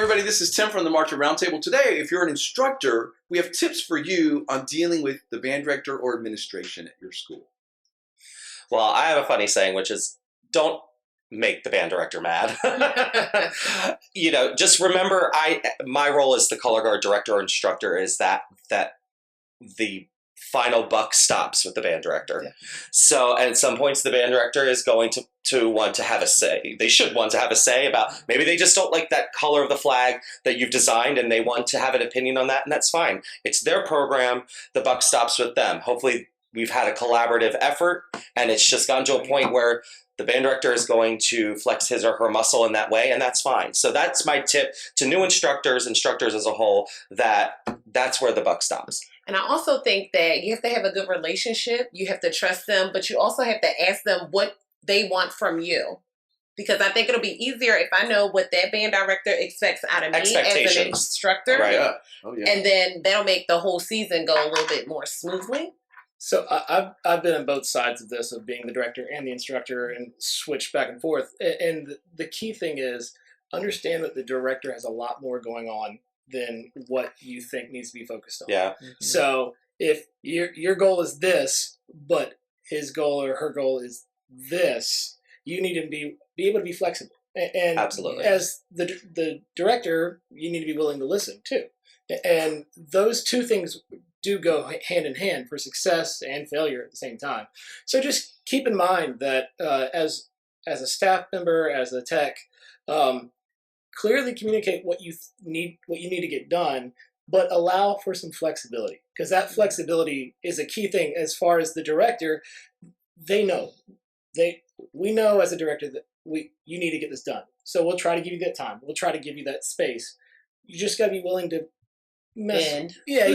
everybody, this is Tim from the Marching Roundtable. Today, if you're an instructor, we have tips for you on dealing with the band director or administration at your school. Well, I have a funny saying, which is, don't make the band director mad. Just remember, my role as the color guard director or instructor is that the final buck stops with the band director. Yeah. So at some points, the band director is going to want to have a say. They should want to have a say about, maybe they just don't like that color of the flag that you've designed and they want to have an opinion on that, and that's fine. It's their program. The buck stops with them. Hopefully we've had a collaborative effort and it's just gotten to a point where the band director is going to flex his or her muscle in that way, and that's fine. So that's my tip to new instructors as a whole, that's where the buck stops. And I also think that you have to have a good relationship. You have to trust them, but you also have to ask them what they want from you. Because I think it'll be easier if I know what that band director expects out of me as an instructor. Right. Yeah. Oh, yeah. And then that'll make the whole season go a little bit more smoothly. So I've been on both sides of this, of being the director and the instructor, and switch back and forth. And the key thing is understand that the director has a lot more going on than what you think needs to be focused on. Yeah. Mm-hmm. So if your goal is this, but his goal or her goal is this, you need to be able to be flexible. And absolutely, as the director, you need to be willing to listen too. And those two things do go hand in hand for success and failure at the same time. So just keep in mind that as a staff member, as a tech, clearly communicate what you need to get done, but allow for some flexibility, because that flexibility is a key thing. As far as the director, we know as a director that you need to get this done. So we'll try to give you that time. We'll try to give you that space. You just got to be willing to bend. Yeah,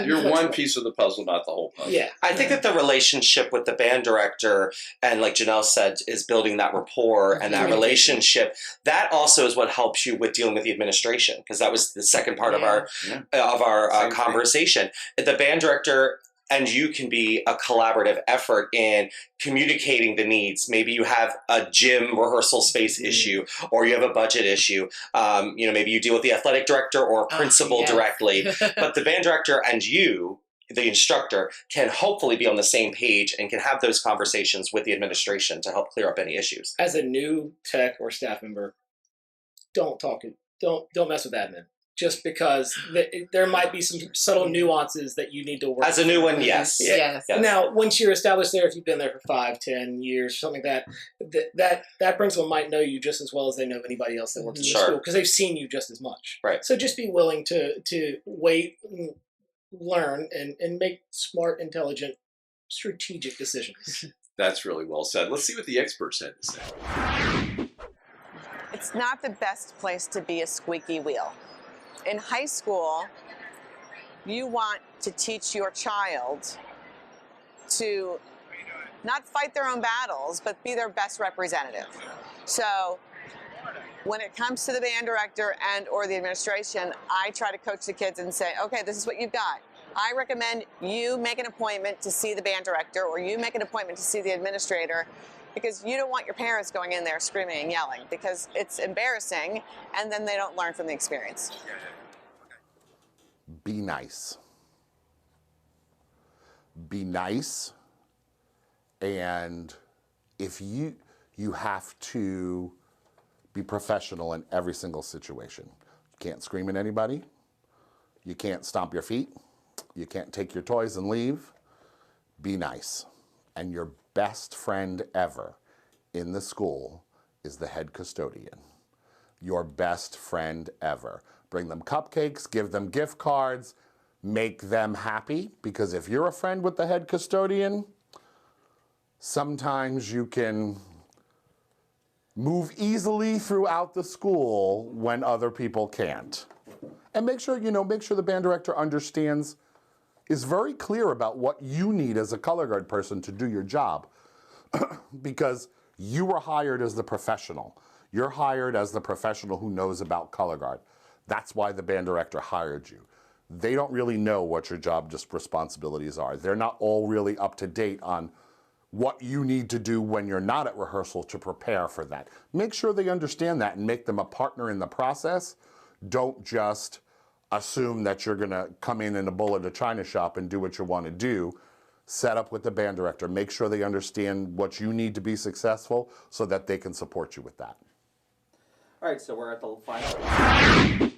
you're one piece of the puzzle, not the whole puzzle. Yeah, I think that the relationship with the band director, and like Janelle said, is building that rapport and that relationship. That also is what helps you with dealing with the administration, because that was the second part of our conversation. The band director and you can be a collaborative effort in communicating the needs. Maybe you have a gym rehearsal space issue, or you have a budget issue. Maybe you deal with the athletic director or principal directly. But the band director and you, the instructor, can hopefully be on the same page and can have those conversations with the administration to help clear up any issues. As a new tech or staff member, don't mess with admin. Just because there might be some subtle nuances that you need to work as a new one, yes. Yes. Now, once you're established there, if you've been there for 5, 10 years, something like that principal might know you just as well as they know anybody else that works in the school, because they've seen you just as much. Right. So just be willing to wait, learn, and make smart, intelligent, strategic decisions. That's really well said. Let's see what the experts had to say. It's not the best place to be a squeaky wheel. In high school, you want to teach your child to not fight their own battles, but be their best representative. So when it comes to the band director and or the administration, I try to coach the kids and say, okay, this is what you've got. I recommend you make an appointment to see the band director, or you make an appointment to see the administrator, because you don't want your parents going in there screaming and yelling, because it's embarrassing, and then they don't learn from the experience. Be nice. Be nice, and if you have to be professional in every single situation. You can't scream at anybody. You can't stomp your feet. You can't take your toys and leave. Be nice. And your best friend ever in the school is the head custodian. Your best friend ever. Bring them cupcakes, give them gift cards, make them happy, because if you're a friend with the head custodian, sometimes you can move easily throughout the school when other people can't. And make sure the band director understands, is very clear about what you need as a color guard person to do your job. Because you were hired as the professional. You're hired as the professional who knows about color guard. That's why the band director hired you. They don't really know what your job responsibilities are. They're not all really up to date on what you need to do when you're not at rehearsal to prepare for that. Make sure they understand that and make them a partner in the process. Don't just assume that you're going to come in a bull at a china shop and do what you want to do. Set up with the band director. Make sure they understand what you need to be successful so that they can support you with that. All right, so we're at the final.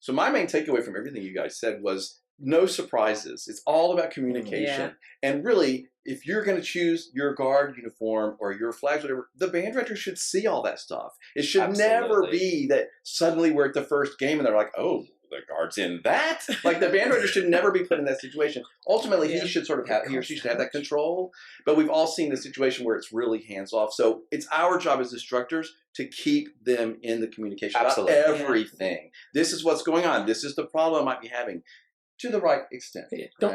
So my main takeaway from everything you guys said was no surprises. It's all about communication. And really, if you're going to choose your guard uniform or your flags, whatever, the band director should see all that stuff. It should never be that suddenly we're at the first game and they're like, oh, the guard's in that? Like, the band director should never be put in that situation. Ultimately, he should sort of have, he or she should have that control. But we've all seen the situation where it's really hands off. So it's our job as instructors to keep them in the communication about everything. This is what's going on. This is the problem I might be having. To the right extent.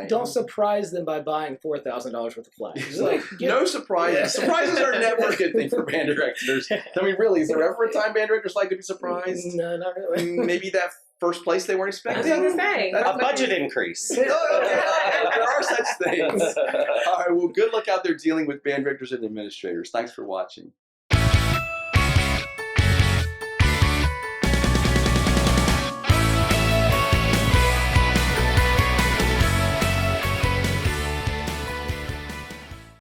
Don't surprise them by buying $4,000 worth of flags. Like, no surprises. Surprises are never a good thing for band directors. I mean, really, is there ever a time band directors like to be surprised? No, not really. Maybe that first place they weren't expecting. A budget increase. There are such things. All right, well, good luck out there dealing with band directors and administrators. Thanks for watching.